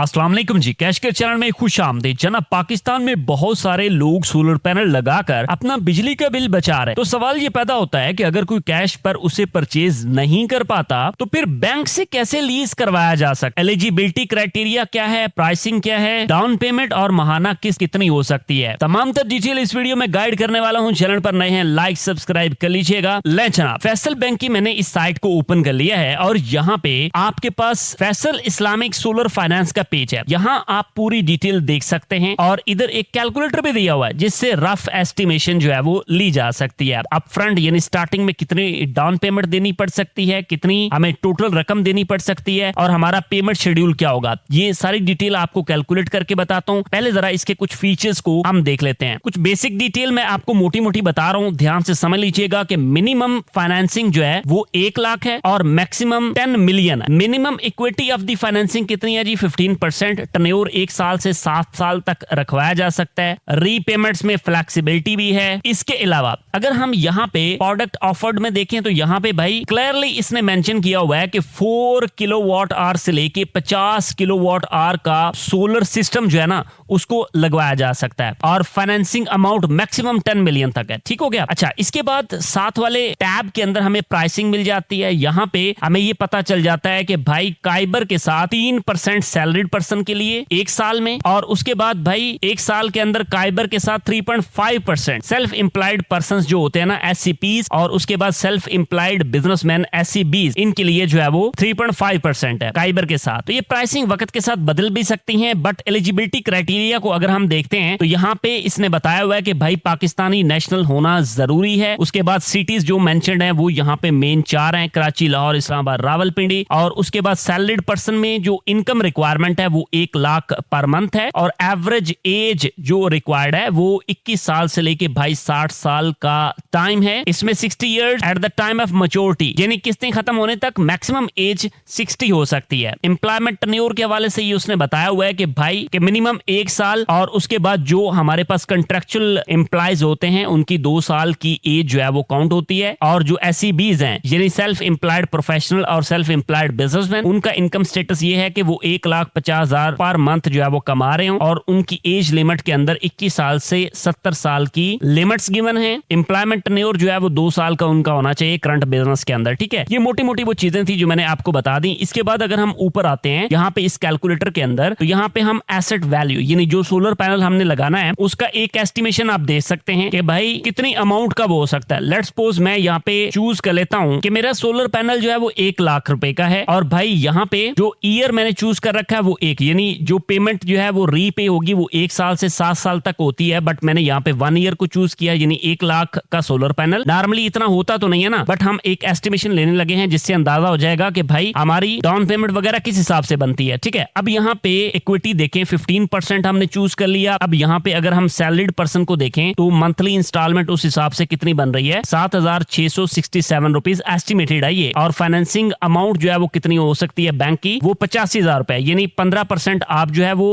अस्सलाम वालेकुम जी, कैश के चैनल में खुश आमदीद। जनाब, पाकिस्तान में बहुत सारे लोग सोलर पैनल लगाकर अपना बिजली का बिल बचा रहे हैं। तो सवाल ये पैदा होता है कि अगर कोई कैश पर उसे परचेज नहीं कर पाता तो फिर बैंक से कैसे लीज करवाया जा सकता है? एलिजिबिलिटी क्राइटेरिया क्या है, प्राइसिंग क्या है, डाउन पेमेंट और माहाना कितनी हो सकती है, तमाम तर डिटेल इस वीडियो में गाइड करने वाला हूँ। चैनल पर नए हैं, लाइक सब्सक्राइब कर लीजिएगा। ले जनाब, फैसल बैंक की मैंने इस साइट को ओपन कर लिया है और यहाँ पे आपके पास फैसल इस्लामिक सोलर फाइनेंस का पेज है। यहाँ आप पूरी डिटेल देख सकते हैं और इधर एक कैलकुलेटर भी दिया हुआ है जिससे रफ एस्टिमेशन जो है वो ली जा सकती है। अप फ्रंट यानी स्टार्टिंग में कितनी डाउन पेमेंट देनी पड़ सकती है, कितनी हमें टोटल रकम देनी पड़ सकती है और हमारा पेमेंट शेड्यूल क्या होगा, ये सारी डिटेल आपको कैलकुलेट करके बताता हूँ। पहले जरा इसके कुछ फीचर्स को हम देख लेते हैं। कुछ बेसिक डिटेल मैं आपको मोटी मोटी बता रहा हूँ, ध्यान से समझ लीजिएगा कि मिनिमम फाइनेंसिंग जो है वो 1 लाख है और मैक्सिमम 10 मिलियन है। Minimum equity of the financing कितनी है जी? 15%। टर्नओवर 1 साल से 7 साल तक रखवाया जा सकता है। रीपेमेंट्स में फ्लेक्सिबिलिटी भी है। इसके अलावा अगर हम यहाँ पे प्रोडक्ट ऑफर्ड में देखें तो यहाँ पे भाई क्लियरली इसने मेंशन किया हुआ है कि 4 किलोवाट आवर से लेके 50 किलोवाट आवर का सोलर सिस्टम जो है ना उसको लगवाया जा सकता है और फाइनेंसिंग अमाउंट मैक्सिमम 10 मिलियन तक है। ठीक हो गया। अच्छा, इसके बाद साथ वाले टैब के अंदर हमें प्राइसिंग मिल जाती है। यहाँ पे हमें ये पता चल जाता है कि भाई काइबर के साथ 3% सैलरीड पर्सन के लिए 1 साल में, और उसके बाद भाई 1 साल के अंदर काइबर के साथ 3.5% सेल्फ एम्प्लॉयड पर्सन जो होते हैं ना SCPs, और उसके बाद सेल्फ एम्प्लॉयड बिजनेसमैन SCBs, इनके लिए जो है वो 3.5% है काइबर के साथ। तो ये प्राइसिंग वक्त के साथ बदल भी सकती है, बट एलिजिबिलिटी क्राइटेरिया को अगर हम देखते हैं तो यहाँ पे इसने बताया हुआ है कि भाई पाकिस्तानी नेशनल होना जरूरी है। उसके बाद सिटीज जो मेंशन्ड है वो यहाँ पे मेन 4 हैं, कराची, लाहौर, इस्लामाबाद, रावलपिंडी, और उसके बाद सैलरीड पर्सन में जो इनकम रिक्वायरमेंट है वो 1 लाख पर मंथ है और एवरेज एज जो रिक्वायर्ड है वो 21 साल से लेके भाई 60 साल का टाइम है। इसमें 60 years at the time of maturity, यानी किस्तें खत्म होने तक मैक्सिमम एज 60 हो सकती है। एम्प्लॉयमेंट टर्नओवर के हवाले से ये उसने बताया हुआ है कि भाई कि मिनिमम 1 साल, और उसके बाद जो हमारे पास कंट्रैक्चुअल एम्प्लॉयज होते हैं उनकी 2 साल की एज जो है वो काउंट होती है, और जो SCBs हैं यानी सेल्फ एम्प्लॉयड प्रोफेशनल और सेल्फ एम्प्लॉयड बिजनेसमैन, उनका इनकम स्टेटस ये है कि वो 1,50,000 पर मंथ जो है वो कमा रहे हो और उनकी एज लिमिट के अंदर 21 साल से 70 साल की लिमिट्स गिवन है। एम्प्लॉयमेंट टर्नओवर जो है वो 2 साल का उनका होना चाहिए करंट बिजनेस के अंदर। ठीक है, ये मोटी मोटी वो चीजें थी जो मैंने आपको बता दी। इसके बाद अगर हम ऊपर आते हैं यहाँ पे इस कैलकुलेटर के अंदर, तो यहाँ पे हम एसेट वैल्यू यानी जो सोलर पैनल हमने लगाना है उसका एक एस्टिमेशन आप देख सकते हैं कि भाई कितनी अमाउंट का वो हो सकता है। लेट्स सपोज मैं यहाँ पे चूज कर लेता हूँ कि मेरा सोलर पैनल जो है वो 1 लाख रुपए का है, और भाई यहाँ पे जो ईयर मैंने चूज कर रखा है वो 1, यानी जो पेमेंट जो है वो रीपे होगी वो 1 साल से 7 साल तक होती है, बट मैंने यहाँ पे 1 ईयर को चूज किया, यानी 1 लाख का सोलर पैनल। नॉर्मली इतना होता तो नहीं है ना, बट हम एक एस्टिमेशन लेने लगे हैं जिससे अंदाजा हो जाएगा कि भाई हमारी डाउन पेमेंट वगैरह किस हिसाब से बनती है। ठीक है, अब यहाँ पे इक्विटी देखें 15% हमने चूज कर लिया। अब यहाँ पे अगर हम सैलरीड पर्सन को देखें तो मंथली इंस्टॉलमेंट उस हिसाब से कितनी बन रही है, 7,667 रुपीज एस्टिमेटेड है ये, और फाइनेंसिंग अमाउंट जो है वो कितनी हो सकती है बैंक की, वो 85,000 रुपए, यानी 15% आप जो है वो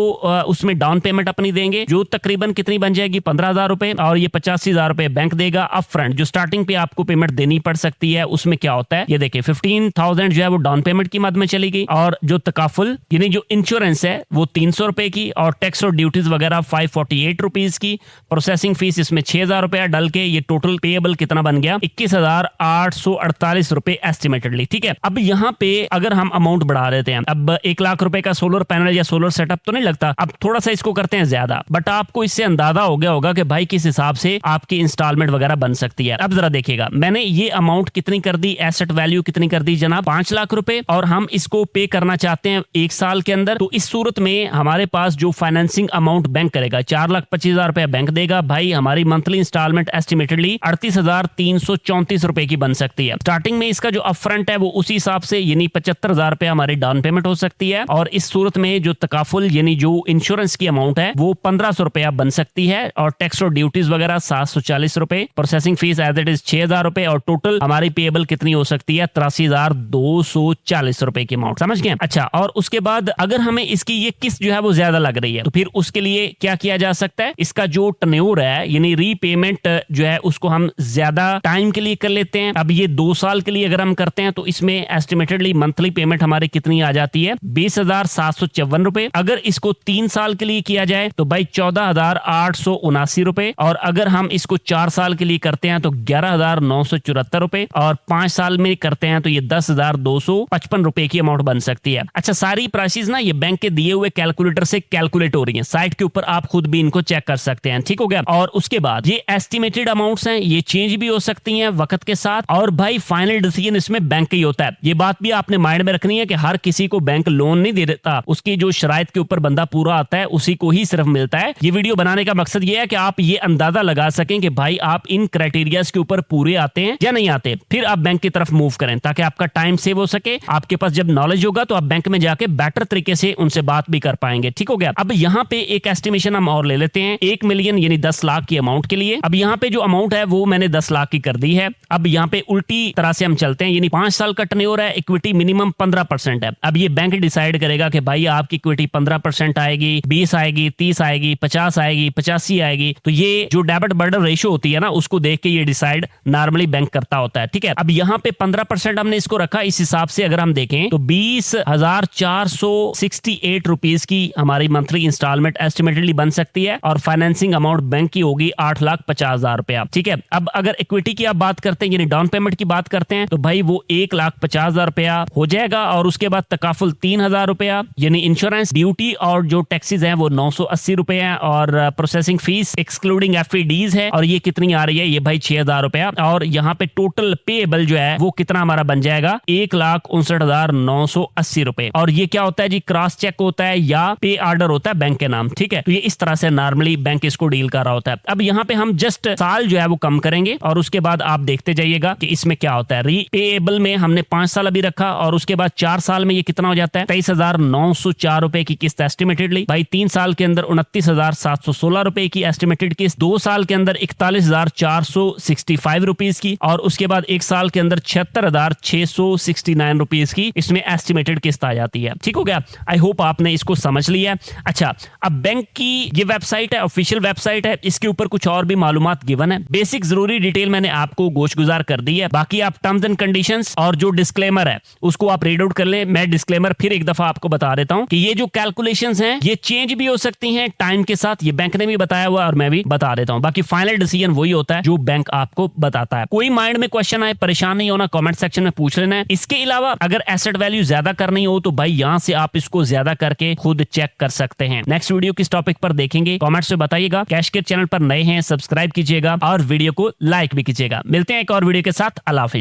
उसमें डाउन पेमेंट अपनी देंगे जो तकरीबन कितनी बन जाएगी 15,000 रुपए, और ये 85,000 रुपए बैंक देगा अप फ्रंट। जो स्टार्टिंग पे आपको पेमेंट देनी पड़ सकती है उसमें क्या होता है ये देखिए 15,000 जो है वो डाउन पेमेंट की मद में चली गई, और जो तकाफुल यानी जो इंश्योरेंस है वो 300 रुपए की, और टैक्स और ड्यूटीज वगैरह 548 रुपीज की, प्रोसेसिंग फीस इसमें 6,000 रुपया डल के ये टोटल पेएबल कितना बन गया 21,848 रुपए एस्टिमेटेडली। ठीक है, अब यहाँ पे अगर हम अमाउंट बढ़ा देते हैं, अब 1 लाख रुपए का सोलर पैनल या सोलर सेटअप तो नहीं लगता, अब थोड़ा सा इसको करते हैं ज्यादा, बट आपको इससे अंदाजा हो गया होगा कि भाई किस हिसाब से आपकी इंस्टॉलमेंट वगैरह बन सकती है। अब जरा देखिएगा मैंने ये अमाउंट कितनी कर दी, एसेट वैल्यू कितनी कर दी जनाब 5 लाख रुपए, और हम इसको पे करना चाहते हैं 1 साल के अंदर। तो इस सूरत में हमारे पास जो फाइनेंसिंग अमाउंट बैंक करेगा 4,25,000 रुपए बैंक देगा, भाई हमारी मंथली इंस्टॉलमेंट एस्टिमेटेडली 38,334 रुपए की बन सकती है। स्टार्टिंग में इसका जो अपफ्रंट है वो उसी हिसाब से यानी 75,000 रुपए हमारी डाउन पेमेंट हो सकती है, और इस सूरत में जो तकाफुल यानी जो इंश्योरेंस की अमाउंट है वो 1,500 रुपया बन सकती है, और टैक्स और ड्यूटीज वगैरह 740 रुपए, processing fee as it is 6,000 रुपए, और टोटल हमारी पेएबल कितनी हो सकती है 83,240 रुपए की अमाउंट। समझ गए? अच्छा, और उसके बाद अगर हमें इसकी ये किस्त जो है वो ज्यादा लग रही है तो फिर उसके लिए क्या किया जा सकता है, इसका जो टर्नओवर है यानी रीपेमेंट जो है उसको हम ज्यादा टाइम के लिए कर लेते हैं। अब ये 2 साल के लिए अगर हम करते हैं तो इसमें एस्टिमेटेडली मंथली पेमेंट हमारी कितनी आ जाती है 20,700 ₹754। अगर इसको 3 साल के लिए किया जाए तो भाई 14,879 रुपए, और अगर हम इसको 4 साल के लिए करते हैं तो 11,974 रुपए, और 5 साल में करते हैं तो ये 10,255 रुपए की अमाउंट बन सकती है। अच्छा, सारी प्राइसेस ना ये बैंक के दिए हुए कैलकुलेटर से कैलकुलेट हो रही हैं। साइट के ऊपर आप खुद भी इनको चेक कर सकते हैं। ठीक हो गया। और उसके बाद ये एस्टिमेटेड अमाउंट्स हैं, ये चेंज भी हो सकती हैं वक्त के साथ, और भाई फाइनल डिसीजन इसमें बैंक का ही होता है। ये बात भी आपने माइंड में रखनी है कि हर किसी को बैंक लोन नहीं दे देता, उसकी जो शराइत के ऊपर बंदा पूरा आता है उसी को ही सिर्फ मिलता है। ये वीडियो बनाने का मकसद ये है कि आप ये अंदाजा लगा सकें कि भाई आप इन क्राइटेरियाज के ऊपर पूरे आते हैं या नहीं आते, फिर आप बैंक की तरफ मूव करें ताकि आपका टाइम सेव हो सके। आपके पास जब नॉलेज होगा तो आप बैंक में जाके बेटर तरीके से उनसे बात भी कर पाएंगे। ठीक हो गया। अब यहाँ पे एक एस्टिमेशन हम और ले लेते हैं 1 मिलियन यानी 10 लाख की अमाउंट के लिए। अब यहाँ पे जो अमाउंट है वो मैंने 10 लाख की कर दी है। अब यहाँ पे उल्टी तरह से हम चलते हैं, यानी 5 साल का टर्नओवर है, इक्विटी मिनिमम 15% है। अब ये बैंक डिसाइड करेगा कि भाई आपकी इक्विटी 15% आएगी, 20 आएगी, 30 आएगी, 50 आएगी, 85 आएगी। तो ये जो डेबिट बर्डन रेशियो होती है ना, उसको देख के ये डिसाइड नॉर्मली बैंक करता होता है। ठीक है। अब यहाँ पे 15% हमने इसको रखा। इस हिसाब से अगर हम देखें तो 20,468 रुपीज की हमारी मंथली इंस्टॉलमेंट एस्टिमेटेडली बन सकती है, और फाइनेंसिंग अमाउंट बैंक की होगी 8,50,000 रुपया। ठीक है। अब अगर इक्विटी की आप बात करते हैं यानी डाउन पेमेंट की बात करते हैं तो भाई वो 1,50,000 रुपया हो जाएगा, और उसके बाद तकाफुल 3,000 रुपया, यानी इंश्योरेंस ड्यूटी और जो टैक्सेस हैं वो 980 रुपए हैं, और प्रोसेसिंग फीस एक्सक्लूडिंग FADs है, और ये कितनी आ रही है, ये भाई 6,000 रुपया। और यहाँ पे टोटल पेएबल जो है वो कितना हमारा बन जाएगा 1,59,980 रुपए। और ये क्या होता है जी, क्रॉस चेक होता है या पे ऑर्डर होता है बैंक के नाम। ठीक है। तो ये इस तरह से नॉर्मली बैंक इसको डील कर रहा होता है। अब यहाँ पे हम जस्ट साल जो है वो कम करेंगे, और उसके बाद आप देखते जाइएगा कि इसमें क्या होता है। रीपेएबल में हमने 5 साल अभी रखा, और उसके बाद 4 साल में ये कितना हो जाता है 23,904 रुपए की किस्त एस्टिमेटेडली। भाई 3 साल के अंदर 29,716 रुपए की एस्टिमेटेड किस्त, 2 साल के अंदर 41,465 रुपीज की, और उसके बाद 1 साल के अंदर 76,669 रुपीज की इसमें एस्टिमेटेड किस्त आ जाती है। ठीक हो गया। आई होप आपने इसको समझ लिया। अच्छा, अब बैंक की ये वेबसाइट है, ऑफिशियल वेबसाइट है, इसके ऊपर कुछ और भी मालूमात गिवन है। बेसिक जरूरी डिटेल मैंने आपको गोशगुजार कर दी है। बाकी आप टर्म्स एंड कंडीशंस और जो डिस्क्लेमर है उसको आप रीड आउट कर लें। मैं डिस्क्लेमर फिर एक दफा आपको बता देता हूं कि ये जो कैलकुलेशंस हैं ये चेंज भी हो सकती हैं टाइम के साथ, ये बैंक ने भी बताया हुआ और मैं भी बता देता हूं। बाकी फाइनल डिसीजन वही होता है जो बैंक आपको बताता है। कोई माइंड में क्वेश्चन आए, परेशान नहीं होना, कमेंट सेक्शन में पूछ लेना है। इसके अलावा अगर एसेट वैल्यू ज्यादा करनी हो तो भाई यहां से आप इसको ज्यादा करके खुद चेक कर सकते हैं। नेक्स्ट वीडियो किस टॉपिक पर देखेंगे कमेंट्स में बताइएगा। कैशकेयर चैनल पर नए हैं सब्सक्राइब कीजिएगा और वीडियो को लाइक भी कीजिएगा। मिलते हैं एक और वीडियो के साथ। अल्लाह हाफिज।